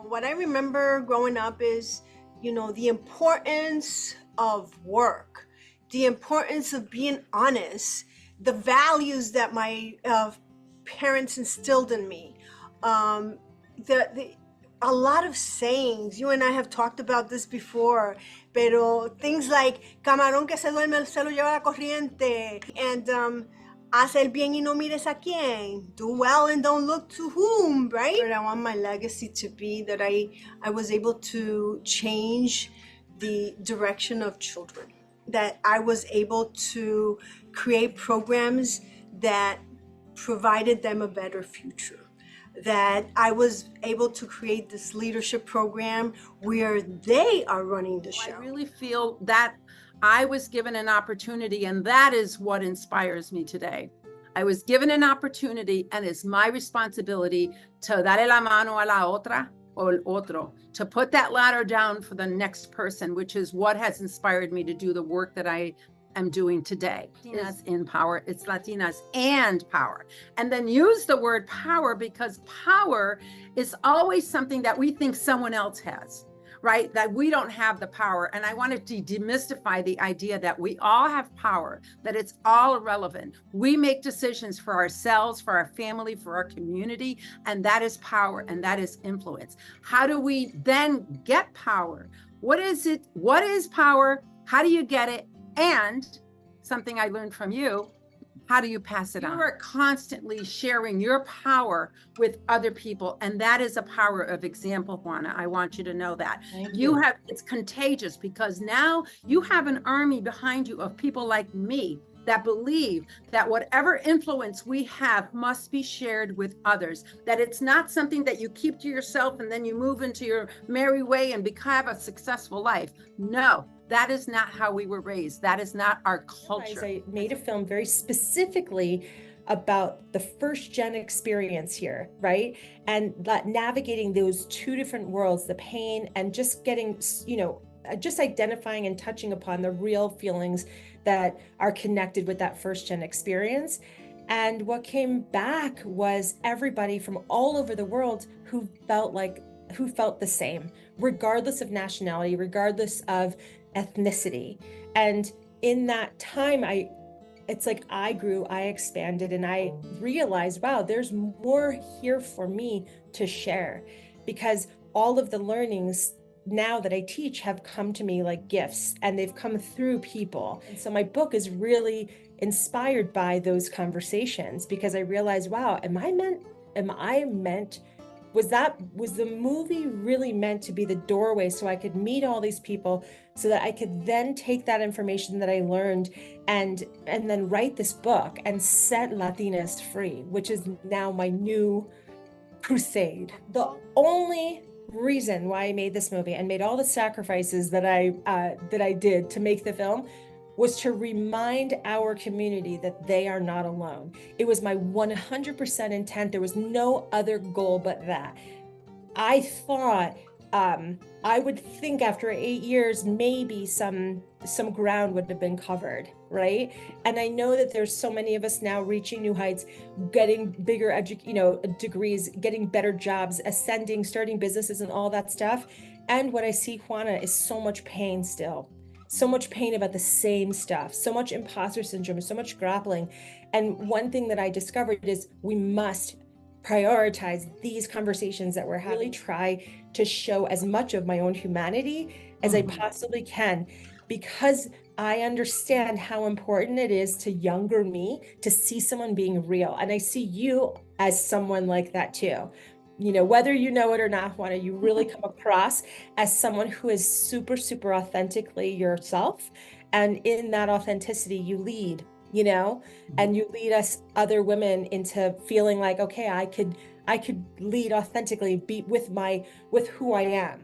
What I remember growing up is, the importance of work, the importance of being honest, the values that my parents instilled in me. Um, the a lot of sayings. You and I have talked about this before, pero things like camarón que se duerme se lo lleva la corriente, and haz el bien y no mires a quién. Do well and don't look to whom, right? But I want my legacy to be that I was able to change the direction of children, that I was able to create programs that provided them a better future, that I was able to create this leadership program where they are running the show. I really feel that I was given an opportunity, and that is what inspires me today. I was given an opportunity, and it's my responsibility to darle la mano a la otra o el otro, to put that ladder down for the next person, which is what has inspired me to do the work that I am doing today. Latinas in power, it's Latinas and power. And then use the word power, because power is always something that we think someone else has, right? That we don't have the power. And I wanted to demystify the idea that we all have power, that it's all irrelevant. We make decisions for ourselves, for our family, for our community, and that is power, and that is influence. How do we then get power? What is it? What is power? How do you get it? And something I learned from you, how do you pass it on? You are constantly sharing your power with other people, and that is a power of example, Juana. I want you to know that. It's contagious, because now you have an army behind you of people like me that believe that whatever influence we have must be shared with others, that it's not something that you keep to yourself and then you move into your merry way and have a successful life. No. That is not how we were raised. That is not our culture. I made a film very specifically about the first gen experience here, right? And that navigating those two different worlds, the pain and just getting, just identifying and touching upon the real feelings that are connected with that first gen experience. And what came back was everybody from all over the world who felt the same, regardless of nationality, regardless of ethnicity. And in that time, it's like I grew, I expanded, and I realized, wow, there's more here for me to share, because all of the learnings now that I teach have come to me like gifts, and they've come through people. And so my book is really inspired by those conversations, because I realized, wow, was the movie really meant to be the doorway so I could meet all these people, so that I could then take that information that I learned and then write this book and set Latinas free, which is now my new crusade. The only reason why I made this movie and made all the sacrifices that I did to make the film was to remind our community that they are not alone. It was my 100% intent. There was no other goal but that. I thought, I would think after 8 years, maybe some ground would have been covered, right? And I know that there's so many of us now reaching new heights, getting bigger degrees, getting better jobs, ascending, starting businesses and all that stuff. And what I see, Juana, is so much pain still. So much pain about the same stuff, so much imposter syndrome, so much grappling. And one thing that I discovered is we must prioritize these conversations that we're having. Really try to show as much of my own humanity as I possibly can, because I understand how important it is to younger me to see someone being real. And I see you as someone like that too. Whether you know it or not, Juana, you really come across as someone who is super, super authentically yourself. And in that authenticity, you lead, and you lead us other women into feeling like, okay, I could lead authentically, be with who I am.